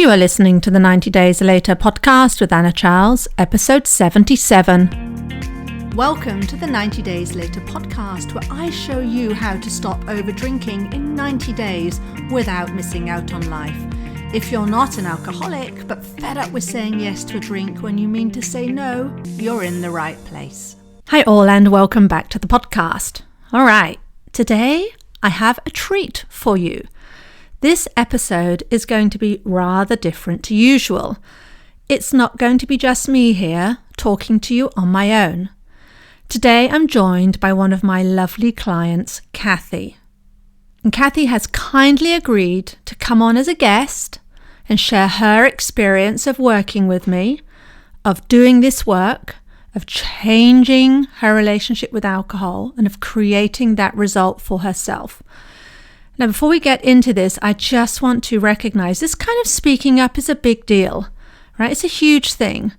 You are listening to the 90 Days Later podcast with Anna Charles, episode 77. Welcome to the 90 Days Later podcast, where I show you how to stop over drinking in 90 days without missing out on life. If you're not an alcoholic, but fed up with saying yes to a drink when you mean to say no, you're in the right place. Hi all, and welcome back to the podcast. All right, today I have a treat for you. This episode is going to be rather different to usual. It's not going to be just me here talking to you on my own. Today I'm joined by one of my lovely clients, Kathy. And Kathy has kindly agreed to come on as a guest and share her experience of working with me, of doing this work, of changing her relationship with alcohol, and of creating that result for herself. Now, before we get into this, I just want to recognize this kind of speaking up is a big deal, right? It's a huge thing,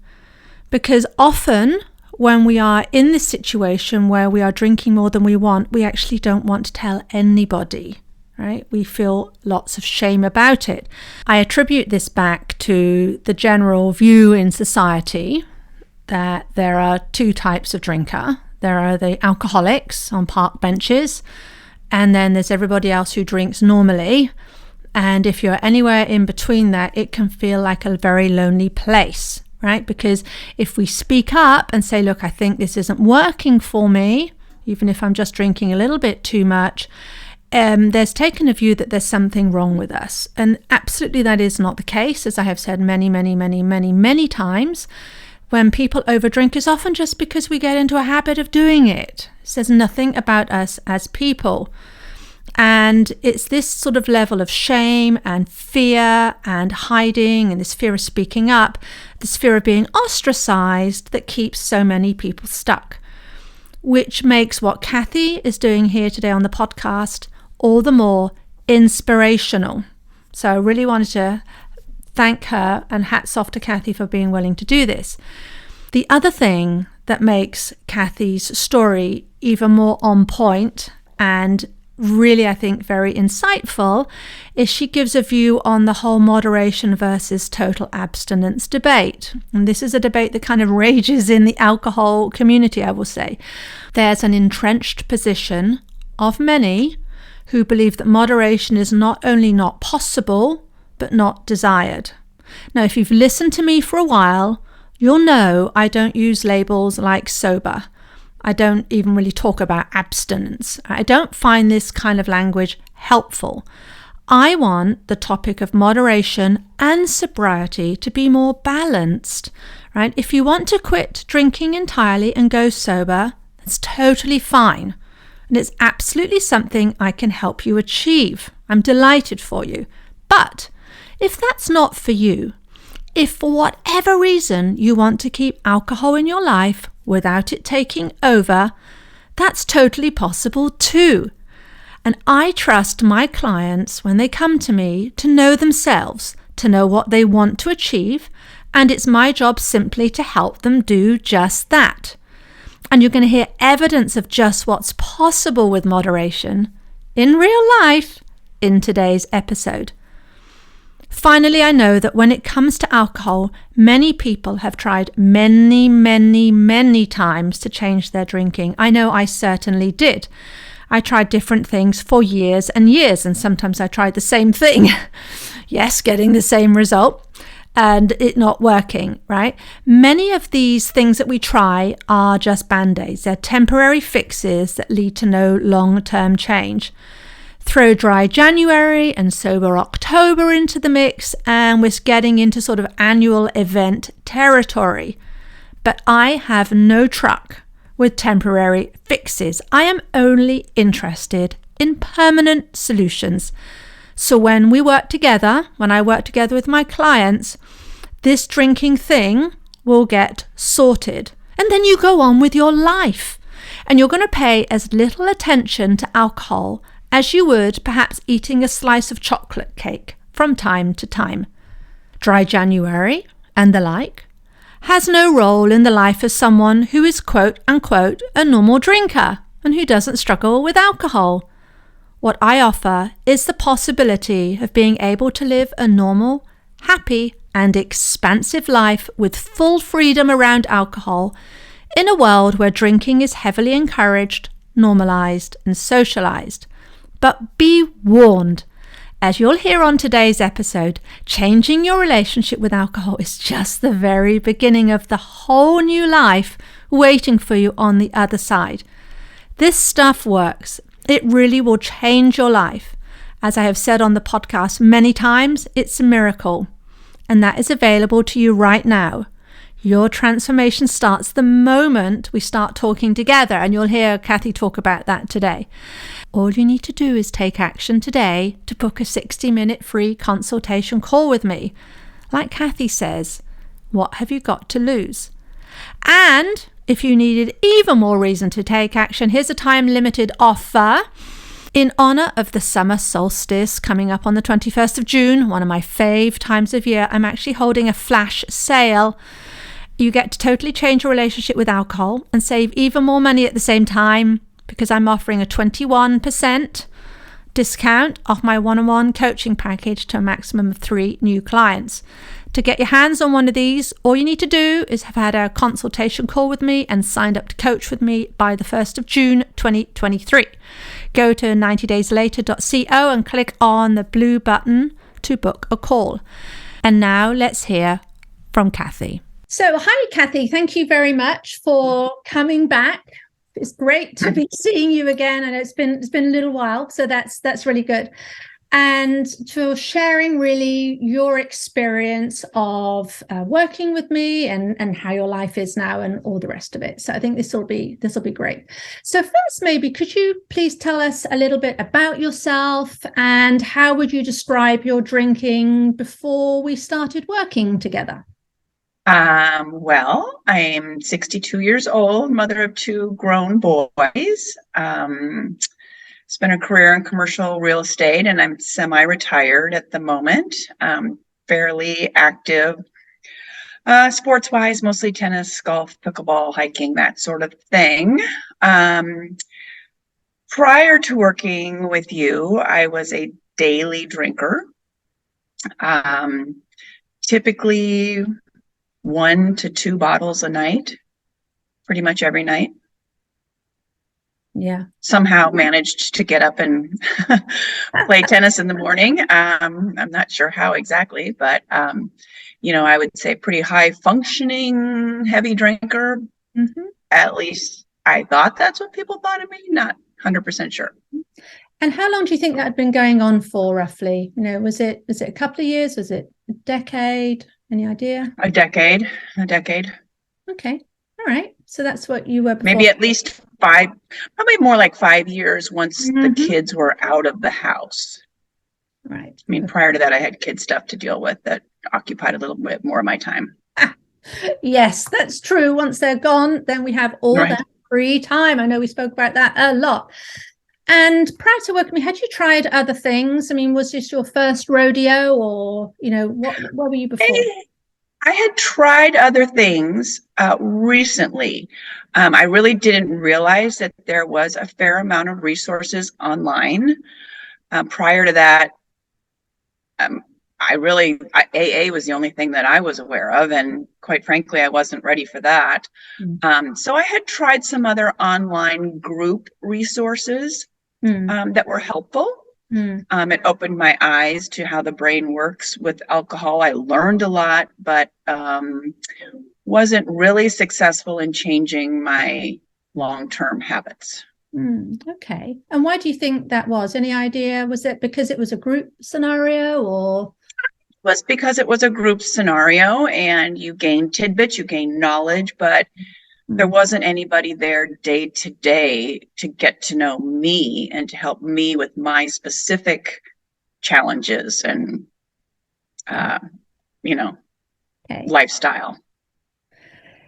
because often when we are in this situation where we are drinking more than we want, we actually don't want to tell anybody, right? We feel lots of shame about it. I attribute this back to the general view in society that there are two types of drinker. There are the alcoholics on park benches, and then there's everybody else who drinks normally. And if you're anywhere in between that, it can feel like a very lonely place, right? Because if we speak up and say, look, I think this isn't working for me, even if I'm just drinking a little bit too much, there's taken a view that there's something wrong with us. And absolutely that is not the case. As I have said many times, when people overdrink, it's often just because we get into a habit of doing it. It says nothing about us as people. And it's this sort of level of shame and fear and hiding and this fear of speaking up, this fear of being ostracized that keeps so many people stuck, which makes what Kathy is doing here today on the podcast all the more inspirational. So I really wanted to thank her, and hats off to Kathy for being willing to do this. The other thing that makes Kathy's story even more on point and really, I think, very insightful is she gives a view on the whole moderation versus total abstinence debate. And this is a debate that kind of rages in the alcohol community, I will say. There's an entrenched position of many who believe that moderation is not only not possible, but not desired. Now, if you've listened to me for a while, you'll know I don't use labels like sober. I don't even really talk about abstinence. I don't find this kind of language helpful. I want the topic of moderation and sobriety to be more balanced, right? If you want to quit drinking entirely and go sober, that's totally fine. And it's absolutely something I can help you achieve. I'm delighted for you. But if that's not for you, if for whatever reason you want to keep alcohol in your life without it taking over, that's totally possible too. And I trust my clients when they come to me to know themselves, to know what they want to achieve, and it's my job simply to help them do just that. And you're going to hear evidence of just what's possible with moderation in real life in today's episode. Finally, I know that when it comes to alcohol, many people have tried many times to change their drinking. I know I certainly did. I tried different things for years and years, and sometimes I tried the same thing. Yes, getting the same result and it not working, right? Many of these things that we try are just band-aids. They're temporary fixes that lead to no long-term change. Throw dry January and sober October into the mix, and we're getting into sort of annual event territory. But I have no truck with temporary fixes. I am only interested in permanent solutions. So when I work together with my clients, this drinking thing will get sorted. And then you go on with your life. And you're going to pay as little attention to alcohol as you would perhaps eating a slice of chocolate cake from time to time. Dry January and the like has no role in the life of someone who is quote unquote a normal drinker and who doesn't struggle with alcohol. What I offer is the possibility of being able to live a normal, happy, and expansive life with full freedom around alcohol in a world where drinking is heavily encouraged, normalized, and socialized. But be warned, as you'll hear on today's episode, changing your relationship with alcohol is just the very beginning of the whole new life waiting for you on the other side. This stuff works. It really will change your life. As I have said on the podcast many times, it's a miracle. And that is available to you right now. Your transformation starts the moment we start talking together, and you'll hear Kathy talk about that today. All you need to do is take action today to book a 60-minute free consultation call with me. Like Kathy says, what have you got to lose? And if you needed even more reason to take action, here's a time-limited offer. In honor of the summer solstice coming up on the 21st of June, one of my fave times of year, I'm actually holding a flash sale. You get to totally change your relationship with alcohol and save even more money at the same time, because I'm offering a 21% discount off my one-on-one coaching package to a maximum of 3 new clients. To get your hands on one of these, all you need to do is have had a consultation call with me and signed up to coach with me by the 1st of June 2023. Go to 90dayslater.co and click on the blue button to book a call. And now let's hear from Kathy. So, hi, Kathy. Thank you very much for coming back. It's great to be seeing you again. I know it's been a little while, so that's really good. And for sharing really your experience of working with me and how your life is now and all the rest of it. So I think this will be great. So first, maybe could you please tell us a little bit about yourself and how would you describe your drinking before we started working together? Well, I'm 62 years old, mother of 2 grown boys. Spent a career in commercial real estate, and I'm semi-retired at the moment. Fairly active, sports-wise, mostly tennis, golf, pickleball, hiking, that sort of thing. Prior to working with you, I was a daily drinker. Typically 1 to 2 bottles a night, pretty much every night. Yeah. Somehow managed to get up and play tennis in the morning. I'm not sure how exactly, but, I would say pretty high functioning, heavy drinker. Mm-hmm. At least I thought that's what people thought of me. Not 100% sure. And how long do you think that had been going on for, roughly? Was it a couple of years? Was it a decade? Any idea? A decade. Okay. All right. So that's what you were before. Maybe at least 5, probably more like 5 years once the kids were out of the house. Right. I mean, prior to that, I had kid stuff to deal with that occupied a little bit more of my time. Yes, that's true. Once they're gone, then we have all that free time. I know we spoke about that a lot. And prior to working with me, had you tried other things? I mean, was this your first rodeo, or, what were you before? I had tried other things recently. I really didn't realize that there was a fair amount of resources online. Prior to that, AA was the only thing that I was aware of, and quite frankly, I wasn't ready for that. So I had tried some other online group resources that were helpful. It opened my eyes to how the brain works with alcohol. I learned a lot, but wasn't really successful in changing my long-term habits. Okay. And why do you think that was? Any idea? Was it because it was a group scenario, or? It was because it was a group scenario, and you gain tidbits, you gain knowledge, but there wasn't anybody there day to day to get to know me and to help me with my specific challenges and, lifestyle.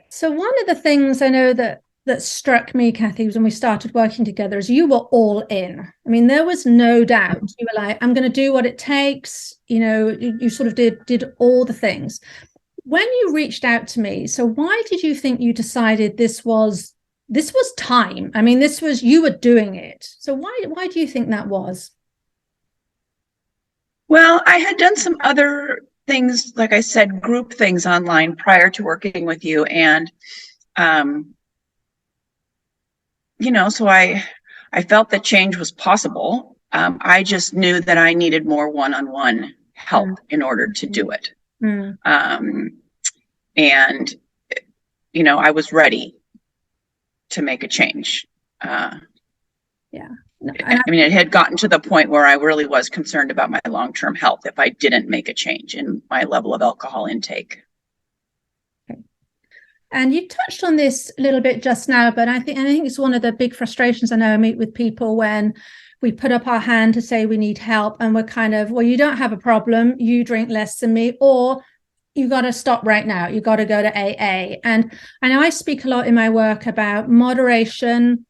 So one of the things I know that struck me, Kathy, was when we started working together, is you were all in. I mean, there was no doubt. You were like, I'm going to do what it takes. You sort of did all the things. When you reached out to me, so why did you think you decided this was time? I mean, you were doing it. So why do you think that was? Well, I had done some other things, like I said, group things online prior to working with you. And, so I felt that change was possible. I just knew that I needed more one-on-one help in order to do it. And, I was ready to make a change. It had gotten to the point where I really was concerned about my long-term health if I didn't make a change in my level of alcohol intake. Okay. And you touched on this a little bit just now, but I think it's one of the big frustrations I know I meet with people when we put up our hand to say we need help, and we're kind of, well, you don't have a problem, you drink less than me, or you got to stop right now, you got to go to AA. And I know I speak a lot in my work about moderation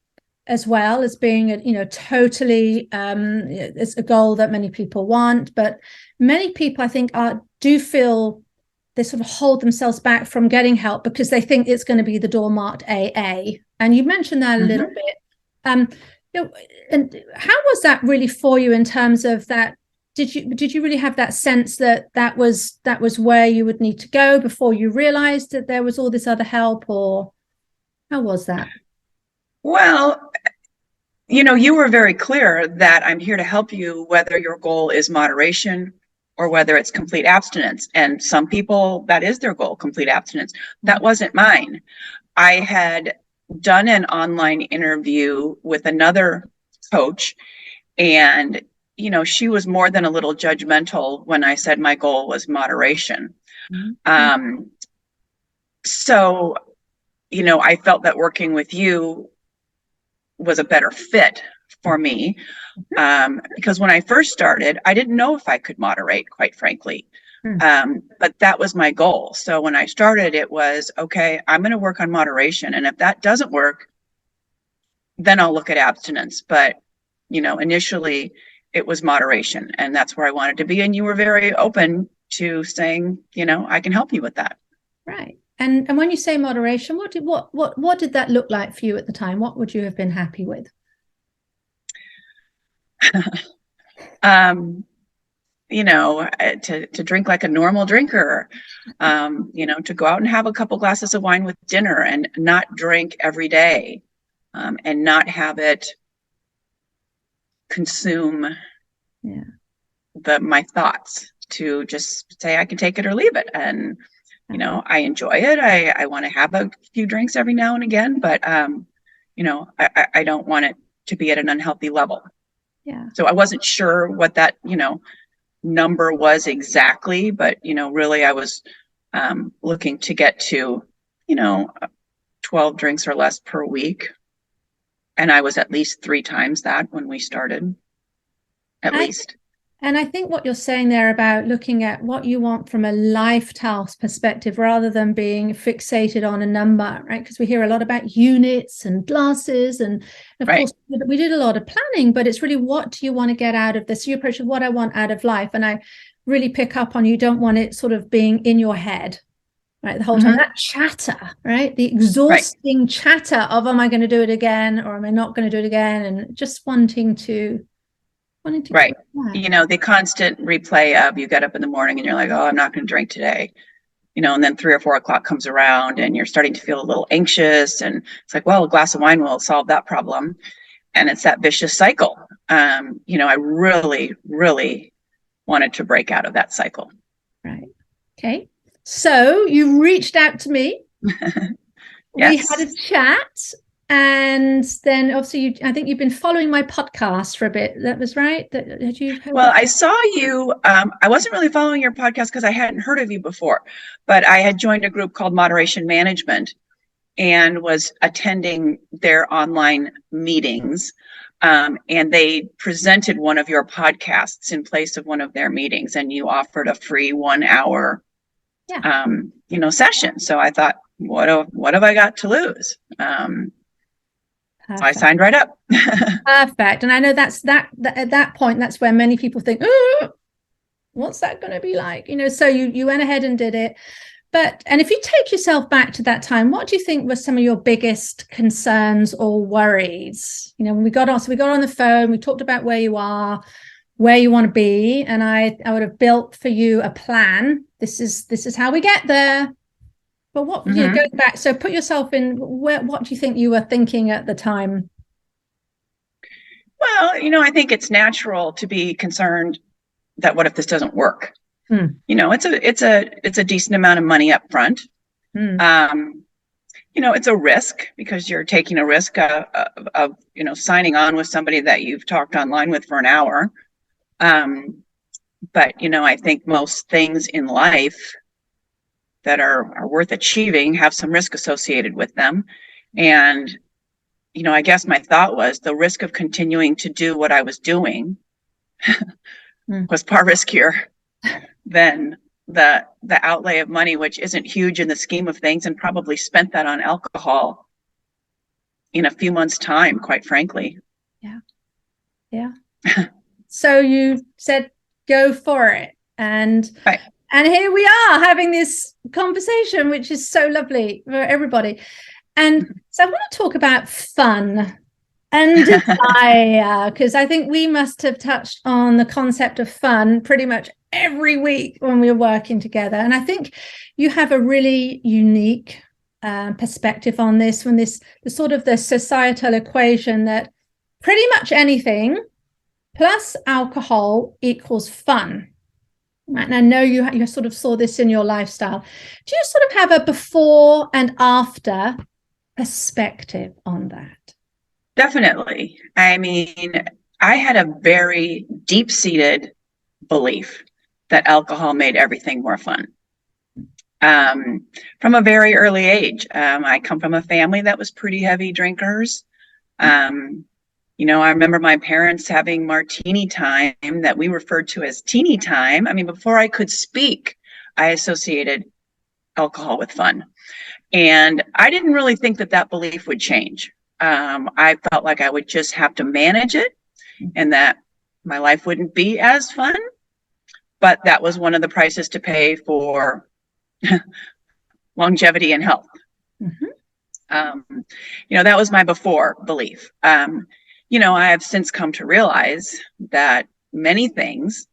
as well as being totally it's a goal that many people want, but many people I think do feel they sort of hold themselves back from getting help because they think it's going to be the door marked AA. And you mentioned that a little bit. And how was that really for you in terms of that? Did you really have that sense that was where you would need to go before you realized that there was all this other help, or how was that? Well, you were very clear that I'm here to help you, whether your goal is moderation or whether it's complete abstinence. And some people, that is their goal, complete abstinence. That wasn't mine. I had done an online interview with another coach, and, she was more than a little judgmental when I said my goal was moderation. So, I felt that working with you was a better fit for me, because when I first started, I didn't know if I could moderate, quite frankly. But that was my goal. So when I started, it was, okay, I'm going to work on moderation. And if that doesn't work, then I'll look at abstinence. But, initially it was moderation, and that's where I wanted to be. And you were very open to saying, I can help you with that. Right. And when you say moderation, what did that look like for you at the time? What would you have been happy with? To drink like a normal drinker, to go out and have a couple glasses of wine with dinner and not drink every day, and not have it consume my thoughts, to just say I can take it or leave it. And I enjoy it. I want to have a few drinks every now and again, but I don't want it to be at an unhealthy level. Yeah. So I wasn't sure what that number was exactly, but really I was looking to get to 12 drinks or less per week. And I was at least 3 times that when we started, at least. And I think what you're saying there about looking at what you want from a lifestyle perspective rather than being fixated on a number, right? Because we hear a lot about units and glasses, and of course we did a lot of planning, but it's really, what do you want to get out of this? Your approach of what I want out of life. And I really pick up on, you don't want it sort of being in your head, right? The whole time, that chatter, right? The exhausting chatter of, am I going to do it again? Or am I not going to do it again? And just wanting to right. The constant replay of, you get up in the morning and you're like, oh, I'm not going to drink today. And then 3 or 4 o'clock comes around and you're starting to feel a little anxious. And it's like, well, a glass of wine will solve that problem. And it's that vicious cycle. I really, really wanted to break out of that cycle. Right. Okay. So you reached out to me. Yes. We had a chat. And then obviously I think you've been following my podcast for a bit. That was right? I saw you. I wasn't really following your podcast because I hadn't heard of you before, but I had joined a group called Moderation Management and was attending their online meetings. And they presented one of your podcasts in place of one of their meetings, and you offered a free 1 hour, session. So I thought, what have I got to lose? So I signed right up. Perfect. And I know that's at that point, that's where many people think, oh, what's that going to be like? So you went ahead and did it. And if you take yourself back to that time, what do you think were some of your biggest concerns or worries? When we got on the phone, we talked about where you are. where you want to be, and I would have built for you a plan. This is how we get there. But what, you know, going back, so put yourself in what do you think you were thinking at the time? Well, you know, I think it's natural to be concerned that what if this doesn't work? You know, it's a decent amount of money up front. You know, it's a risk because you're taking a risk of you know, signing on with somebody that you've talked online with for an hour. But, you know, I think most things in life that are worth achieving have some risk associated with them. And, you know, I guess my thought was the risk of continuing to do what I was doing was far riskier than the outlay of money, which isn't huge in the scheme of things, and probably spent that on alcohol in a few months' time, quite frankly. Yeah. So you said go for it, and right. And here we are having this conversation, which is so lovely for everybody. And so I want to talk about fun and desire, because I think we must have touched on the concept of fun pretty much every week when we were working together. And I think you have a really unique perspective on this, when the sort of the societal equation that pretty much anything plus alcohol equals fun. And I know you sort of saw this in your lifestyle. Do you sort of have a before and after perspective on that? Definitely. I mean, I had a very deep-seated belief that alcohol made everything more fun. From a very early age. I come from a family that was pretty heavy drinkers. You know, I remember my parents having martini time that we referred to as teeny time. I mean, before I could speak, I associated alcohol with fun. And I didn't really think that belief would change. I felt like I would just have to manage it and that my life wouldn't be as fun. But that was one of the prices to pay for longevity and health. You know, that was my before belief. You know, I have since come to realize that many things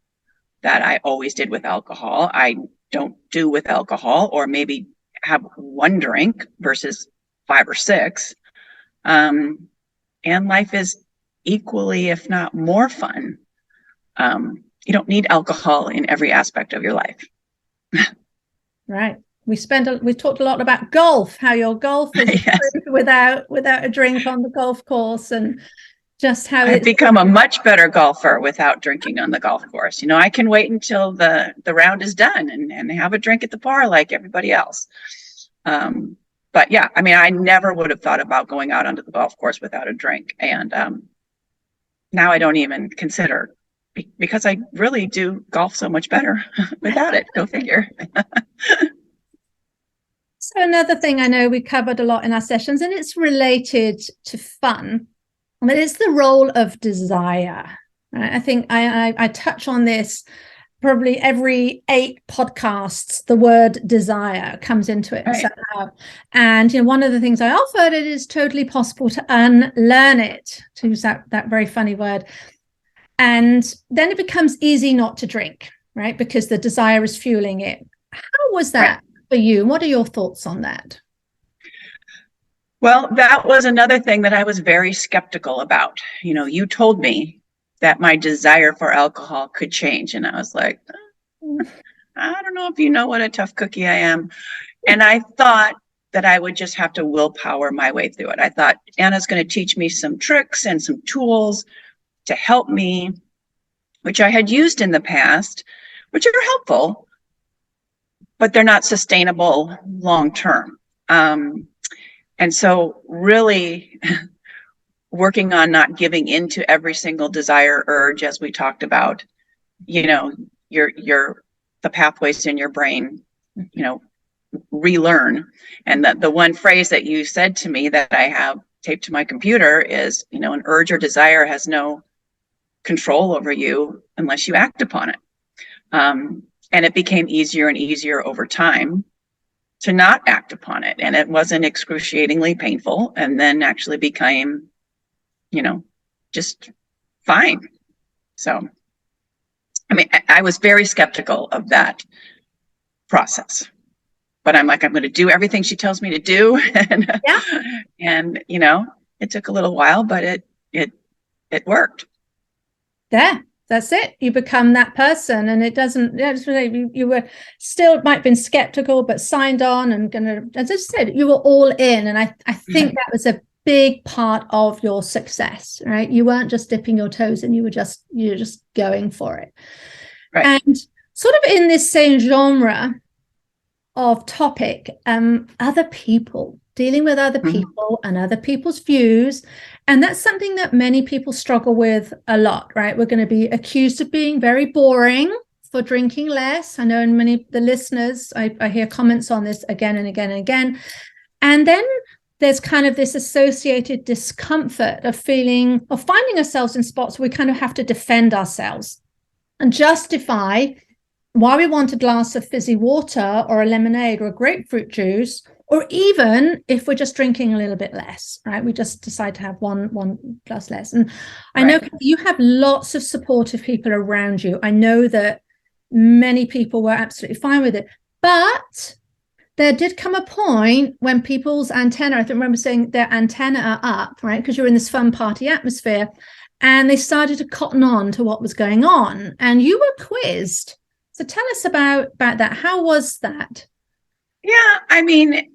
that I always did with alcohol, I don't do with alcohol, or maybe have one drink versus 5 or 6. And life is equally, if not more fun. You don't need alcohol in every aspect of your life. Right. We talked a lot about golf, how your golf is yes. without a drink on the golf course, and just how I've become a much better golfer without drinking on the golf course. You know, I can wait until the round is done and have a drink at the bar like everybody else. But yeah, I mean, I never would have thought about going out onto the golf course without a drink. And now I don't even consider, because I really do golf so much better without it. Go figure. So another thing I know we covered a lot in our sessions, and it's related to fun, but it's the role of desire. Right? I think I touch on this probably every 8 podcasts. The word desire comes into it somehow. And you know, one of the things I offered, it is totally possible to unlearn it, to use that very funny word. And then it becomes easy not to drink, right? Because the desire is fueling it. How was that for you? What are your thoughts on that? Well, that was another thing that I was very skeptical about. You know, you told me that my desire for alcohol could change. And I was like, I don't know if you know what a tough cookie I am. And I thought that I would just have to willpower my way through it. I thought Anna's going to teach me some tricks and some tools to help me, which I had used in the past, which are helpful, but they're not sustainable long term. And so really working on not giving into every single desire urge, as we talked about, you know, the pathways in your brain, you know, relearn. And the one phrase that you said to me that I have taped to my computer is, you know, an urge or desire has no control over you unless you act upon it. And it became easier and easier over time to not act upon it. And it wasn't excruciatingly painful, and then actually became, you know, just fine. So I mean, I was very skeptical of that process, but I'm like, I'm going to do everything she tells me to do. And, Yeah. and, you know, it took a little while, but it worked. There, that's it. You become that person, and it doesn't. Yeah, you were still might have been skeptical, but signed on and gonna. As I said, you were all in, and I think that was a big part of your success, right? You weren't just dipping your toes in; you're just going for it. Right. And sort of in this same genre of topic, other people, dealing with other people and other people's views. And that's something that many people struggle with a lot, right? We're going to be accused of being very boring for drinking less. I know in many of the listeners, I hear comments on this again and again and again. And then there's kind of this associated discomfort of finding ourselves in spots where we kind of have to defend ourselves and justify why we want a glass of fizzy water or a lemonade or a grapefruit juice, or even if we're just drinking a little bit less, right? We just decide to have one glass less. And I know you have lots of supportive people around you. I know that many people were absolutely fine with it, but there did come a point when people's antenna, I remember saying their antenna are up, right? Because you're in this fun party atmosphere, and they started to cotton on to what was going on, and you were quizzed. So tell us about that. How was that? Yeah, I mean,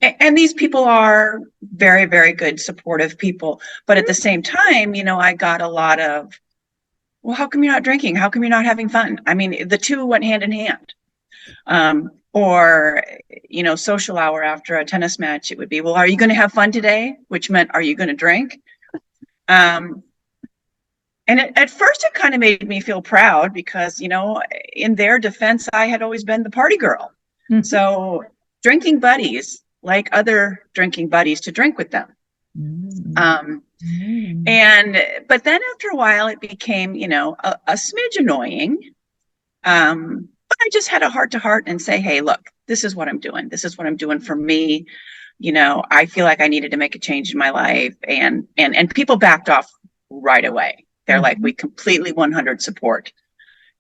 and these people are very, very good, supportive people. But at the same time, you know, I got a lot of, well, how come you're not drinking? How come you're not having fun? I mean, the two went hand in hand. Or, you know, social hour after a tennis match, it would be, well, are you going to have fun today? Which meant, are you going to drink? And at first, it kind of made me feel proud because, you know, in their defense, I had always been the party girl. Mm-hmm. So drinking buddies, like other drinking buddies, to drink with them. Mm-hmm. But then after a while, it became, you know, a smidge annoying. But I just had a heart-to-heart and say, hey, look, this is what I'm doing. This is what I'm doing for me. You know, I feel like I needed to make a change in my life. And people backed off right away. They're like, we completely 100 support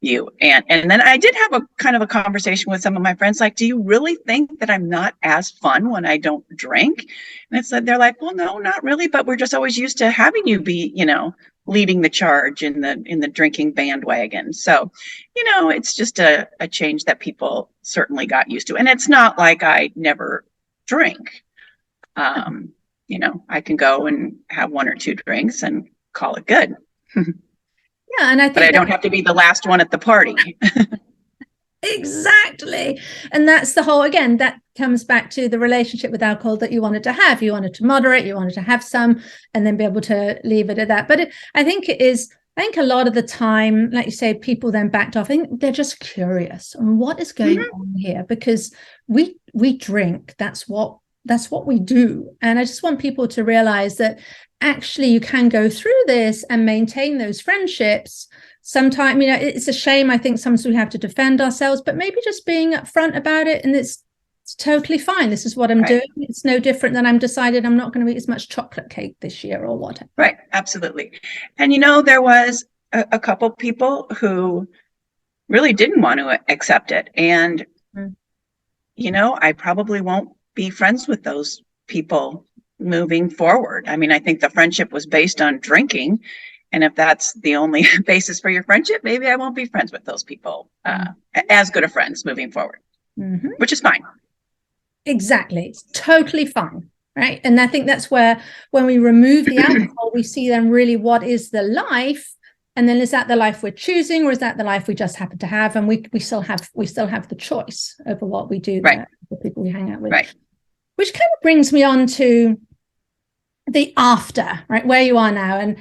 you. And then I did have a kind of a conversation with some of my friends, like, do you really think that I'm not as fun when I don't drink? And they're like, well, no, not really. But we're just always used to having you be, you know, leading the charge in the drinking bandwagon. So, you know, it's just a change that people certainly got used to. And it's not like I never drink. You know, I can go and have one or two drinks and call it good. Yeah, and I think but I don't have to be the last one at the party. Exactly. And that's the whole, again, that comes back to the relationship with alcohol that you wanted to have. You wanted to moderate, you wanted to have some, and then be able to leave it at that. But I think a lot of the time, like you say, people then backed off. I think they're just curious on what is going on here, because we drink. That's what we do. And I just want people to realize that actually you can go through this and maintain those friendships. Sometimes, you know, it's a shame. I think sometimes we have to defend ourselves, but maybe just being upfront about it, and it's totally fine. This is what I'm doing. It's no different than I'm decided I'm not going to eat as much chocolate cake this year or whatever. Right, absolutely. And you know, there was a couple people who really didn't want to accept it, and you know, I probably won't be friends with those people moving forward. I mean, I think the friendship was based on drinking. And if that's the only basis for your friendship, maybe I won't be friends with those people as good of friends moving forward, which is fine. Exactly. It's totally fine. Right. And I think that's where, when we remove the alcohol, we see then really what is the life. And then is that the life we're choosing, or is that the life we just happen to have? And we still have the choice over what we do, there, the people we hang out with. Right. Which kind of brings me on to the after, right, where you are now. And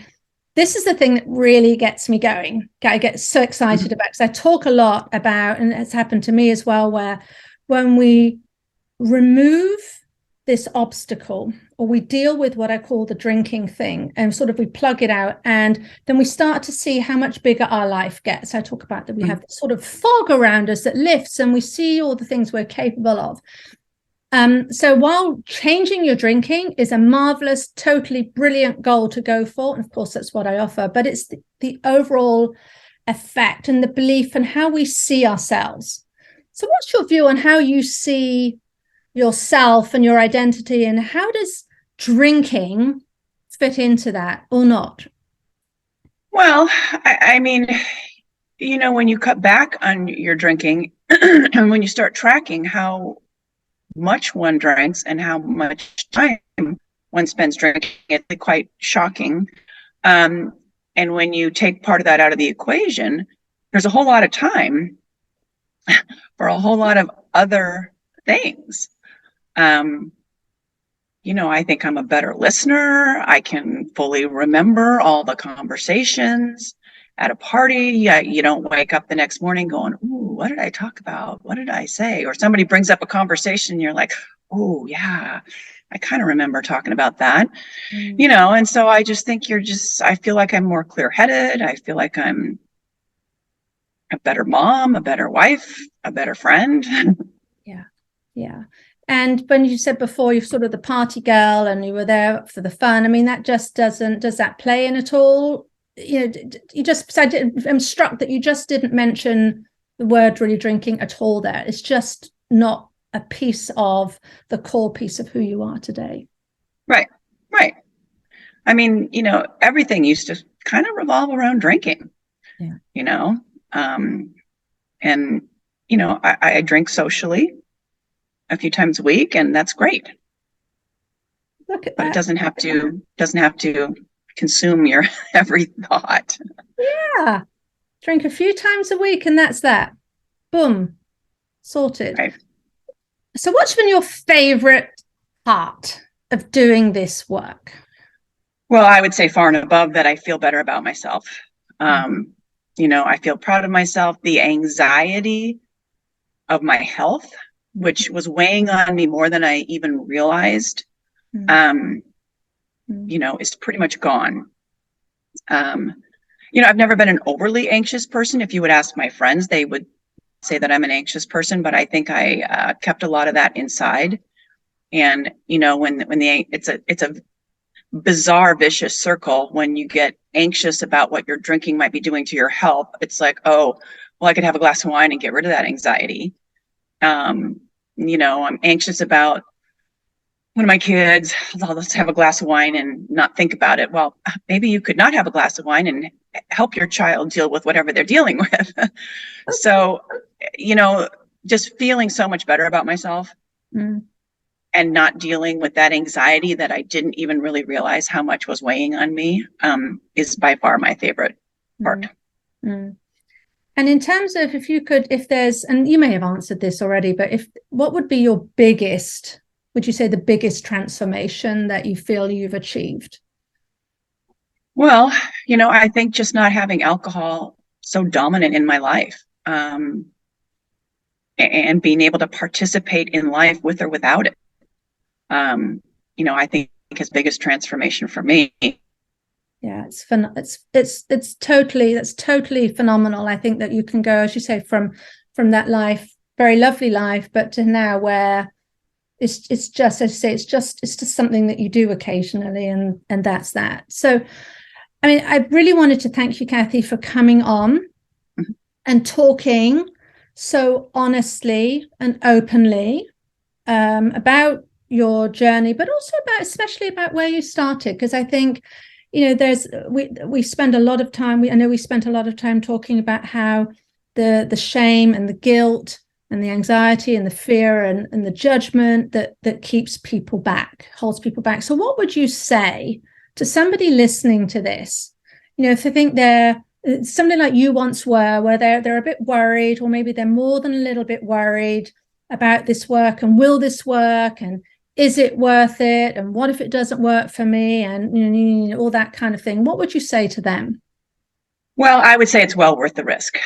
this is the thing that really gets me going. I get so excited about, because I talk a lot about, and it's happened to me as well, where when we remove this obstacle, or we deal with what I call the drinking thing, and sort of we plug it out, and then we start to see how much bigger our life gets. I talk about that we have this sort of fog around us that lifts, and we see all the things we're capable of. So while changing your drinking is a marvelous, totally brilliant goal to go for, and of course that's what I offer, but it's the overall effect and the belief and how we see ourselves. So what's your view on how you see yourself and your identity, and how does drinking fit into that or not? Well, I mean, when you cut back on your drinking and when you start tracking how much one drinks and how much time one spends drinking, it's quite shocking. And when you take part of that out of the equation, there's a whole lot of time for a whole lot of other things. I think I'm a better listener. I can fully remember all the conversations at a party. Yeah, you don't wake up the next morning going, "Ooh, what did I talk about? What did I say?" Or somebody brings up a conversation and you're like, "Oh, yeah, I kind of remember talking about that." And so I just think I feel like I'm more clear-headed. I feel like I'm a better mom, a better wife, a better friend. Yeah. Yeah. And when you said before you're sort of the party girl and you were there for the fun, I mean, that just does that play in at all? I'm struck that you just didn't mention the word really drinking at all there. It's just not a piece of the core piece of who you are today. Right. I mean, everything used to kind of revolve around drinking. Yeah. And I drink socially a few times a week, and that's great. Look at but that. It doesn't have to consume your every thought. Yeah. Drink a few times a week and that's that. Boom. Sorted. Right. So what's been your favorite part of doing this work? Well, I would say far and above that, I feel better about myself. I feel proud of myself. The anxiety of my health, which was weighing on me more than I even realized, is pretty much gone. I've never been an overly anxious person. If you would ask my friends, they would say that I'm an anxious person, but I think I kept a lot of that inside. And it's a bizarre, vicious circle. When you get anxious about what your drinking might be doing to your health, it's like, oh, well, I could have a glass of wine and get rid of that anxiety. I'm anxious about one of my kids. Let's have a glass of wine and not think about it. Well, maybe you could not have a glass of wine and help your child deal with whatever they're dealing with. So, just feeling so much better about myself and not dealing with that anxiety that I didn't even really realize how much was weighing on me is by far my favorite part. And in terms of if there's, and you may have answered this already, but what would be your biggest, would you say the biggest transformation that you feel you've achieved? Well, I think just not having alcohol so dominant in my life, and being able to participate in life with or without it. I think his biggest transformation for me. Yeah, that's totally phenomenal. I think that you can go, as you say, from that life, very lovely life, but to now where it's just, as you say, it's just something that you do occasionally, and that's that. So, I mean, I really wanted to thank you, Kathy, for coming on and talking so honestly and openly about your journey, but also especially about where you started, because I think we spend a lot of time. I know we spent a lot of time talking about how the shame and the guilt and the anxiety and the fear and the judgment that keeps people back, holds people back. So what would you say to somebody listening to this? If they think they're something like you once were, where they're a bit worried, or maybe they're more than a little bit worried about this work, and will this work, and is it worth it, and what if it doesn't work for me, and all that kind of thing. What would you say to them? Well, I would say it's well worth the risk.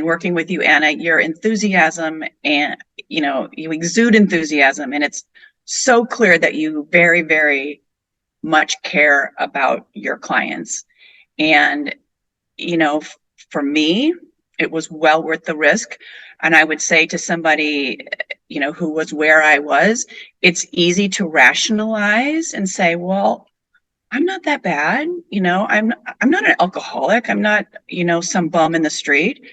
Working with you, Anna, your enthusiasm, and you exude enthusiasm, and it's so clear that you very, very much care about your clients. And for me, it was well worth the risk. And I would say to somebody, who was where I was, it's easy to rationalize and say, well, I'm not that bad. I'm not an alcoholic. I'm not, some bum in the street.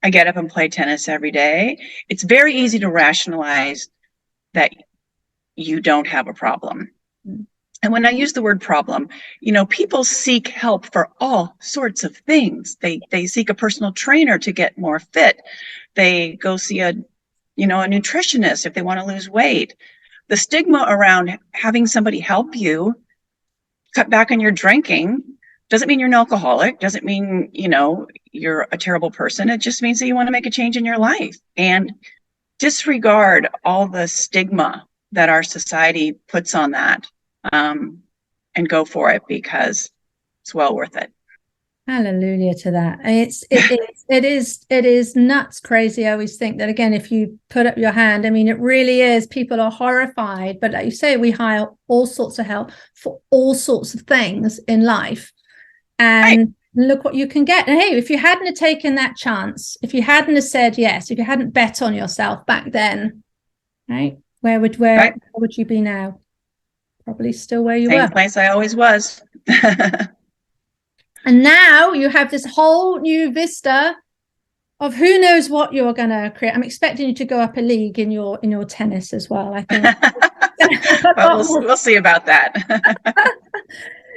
I get up and play tennis every day. It's very easy to rationalize that you don't have a problem. And when I use the word problem, people seek help for all sorts of things. They seek a personal trainer to get more fit. They go see a nutritionist if they want to lose weight. The stigma around having somebody help you cut back on your drinking doesn't mean you're an alcoholic, doesn't mean, you're a terrible person. It just means that you want to make a change in your life, and disregard all the stigma that our society puts on that, and go for it, because it's well worth it. Hallelujah to that. It is nuts crazy. I always think that, again, if you put up your hand, I mean, it really is. People are horrified, but like you say, we hire all sorts of help for all sorts of things in life, and right. Look what you can get. And hey, if you hadn't have taken that chance, if you hadn't have said yes, if you hadn't bet on yourself back then, right, where would you be now? Probably still where you were. Same place I always was. And now you have this whole new vista of who knows what you're going to create. I'm expecting you to go up a league in your tennis as well, I think. Well, we'll see about that.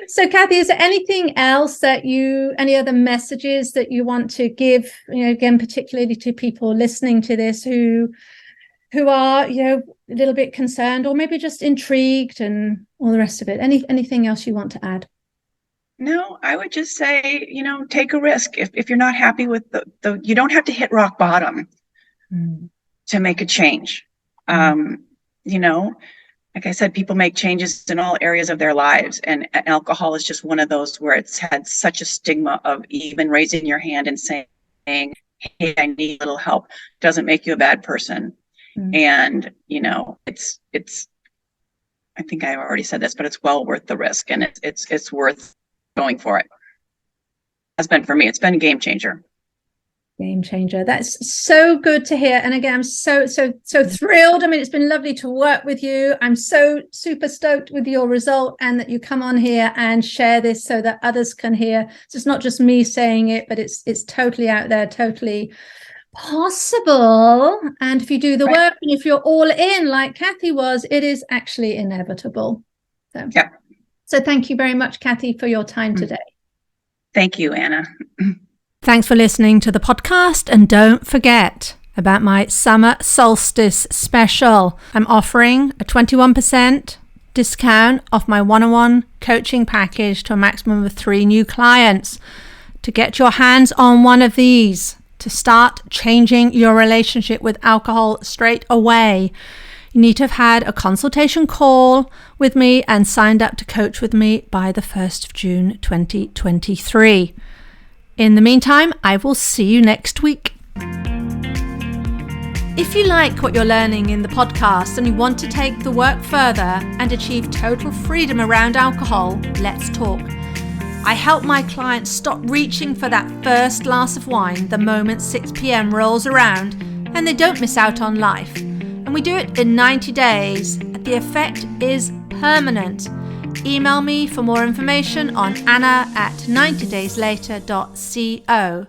So, Kathy, is there anything else any other messages that you want to give, again, particularly to people listening to this who are, a little bit concerned or maybe just intrigued and all the rest of it? Anything else you want to add? No, I would just say, take a risk. If you're not happy with you don't have to hit rock bottom to make a change. Like I said, people make changes in all areas of their lives, and alcohol is just one of those where it's had such a stigma of even raising your hand and saying, hey, I need a little help, doesn't make you a bad person. And, it's, I think I already said this, but it's well worth the risk, and it's worth going for it. Has been for me. It's been a game changer. Game changer. That's so good to hear. And again, I'm so thrilled. I mean, it's been lovely to work with you. I'm so super stoked with your result, and that you come on here and share this so that others can hear. So it's not just me saying it, but it's totally out there, totally possible. And if you do the work, and if you're all in like Kathy was, it is actually inevitable. So thank you very much, Kathy, for your time today. Thank you, Anna. Thanks for listening to the podcast, and don't forget about my summer solstice special. I'm offering a 21% discount off my one-on-one coaching package to a maximum of 3 new clients. To get your hands on one of these, to start changing your relationship with alcohol straight away, you need to have had a consultation call with me and signed up to coach with me by the 1st of June 2023. In the meantime, I will see you next week. If you like what you're learning in the podcast and you want to take the work further and achieve total freedom around alcohol, let's talk. I help my clients stop reaching for that first glass of wine the moment 6 p.m. rolls around, and they don't miss out on life. And we do it in 90 days. The effect is permanent. Email me for more information on anna@90dayslater.co.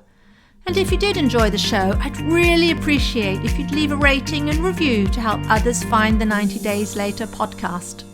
And if you did enjoy the show, I'd really appreciate if you'd leave a rating and review to help others find the 90 Days Later podcast.